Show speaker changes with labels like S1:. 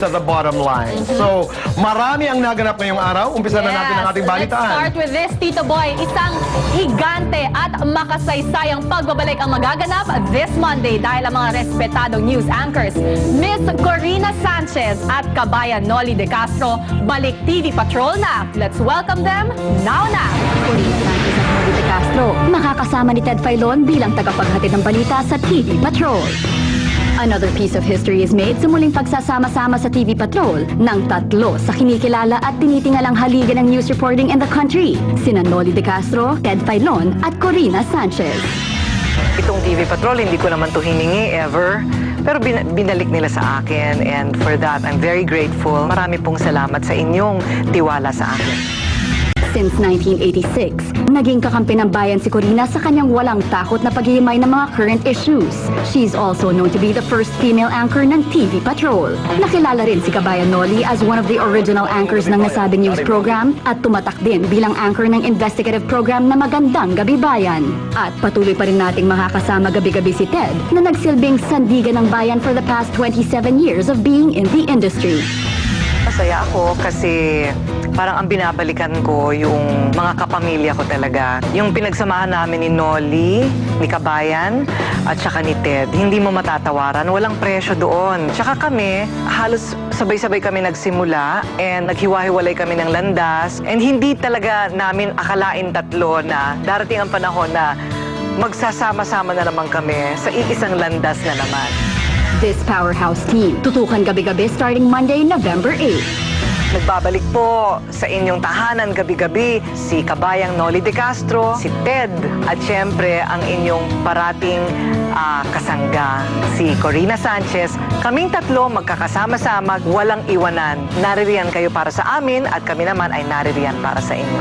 S1: to the bottom line. So, marami ang naganap ngayong araw. Umpisa na natin ang ating balitaan.
S2: Let's start with this, Tito Boy. Isang higante at makasaysayang pagbabalik ang magaganap this Monday dahil ang mga respetadong news anchors, Miss Corina Sanchez at kabayan Noli De Castro, balik TV Patrol na. Let's welcome them now na.
S3: Corina Sanchez at Noli De Castro, makakasama ni Ted Filon bilang tagapaghatid ng balita sa TV Patrol. Another piece of history is made sa muling pagsasama-sama sa TV Patrol ng tatlo sa kinikilala at tinitingalang haligan ng news reporting in the country, sina Noli De Castro, Ted Filon at Corina Sanchez.
S4: Itong TV Patrol, hindi ko naman to hiningi ever. Pero binalik nila sa akin, and for that, I'm very grateful. Marami pong salamat sa inyong tiwala sa akin.
S3: Since 1986, naging kakampi ng bayan si Corina sa kanyang walang takot na paghihimay ng mga current issues. She's also known to be the first female anchor ng TV Patrol. Nakilala rin si kabayan Noli as one of the original anchors ng nasabing news program at tumatak din bilang anchor ng investigative program na Magandang Gabi Bayan. At patuloy pa rin nating makakasama gabi-gabi si Ted na nagsilbing sandigan ng bayan for the past 27 years of being in the industry.
S4: Masaya ako kasi parang ang binabalikan ko yung mga kapamilya ko talaga. Yung pinagsamahan namin ni Noli, ni Kabayan, at saka ni Ted. Hindi mo matatawaran, walang presyo doon. Tsaka kami, halos sabay-sabay kami nagsimula and naghiwa-hiwalay kami ng landas. And hindi talaga namin akalain tatlo na darating ang panahon na magsasama-sama na naman kami sa iisang landas na naman.
S3: This powerhouse team, tutukan gabi-gabi starting Monday, November 8.
S4: Nagbabalik po sa inyong tahanan gabi-gabi si kabayang Noli De Castro, si Ted, at syempre ang inyong parating kasangga, si Corina Sanchez. Kaming tatlo magkakasama-sama, walang iwanan. Naririyan kayo para sa amin at kami naman ay naririyan para sa inyo.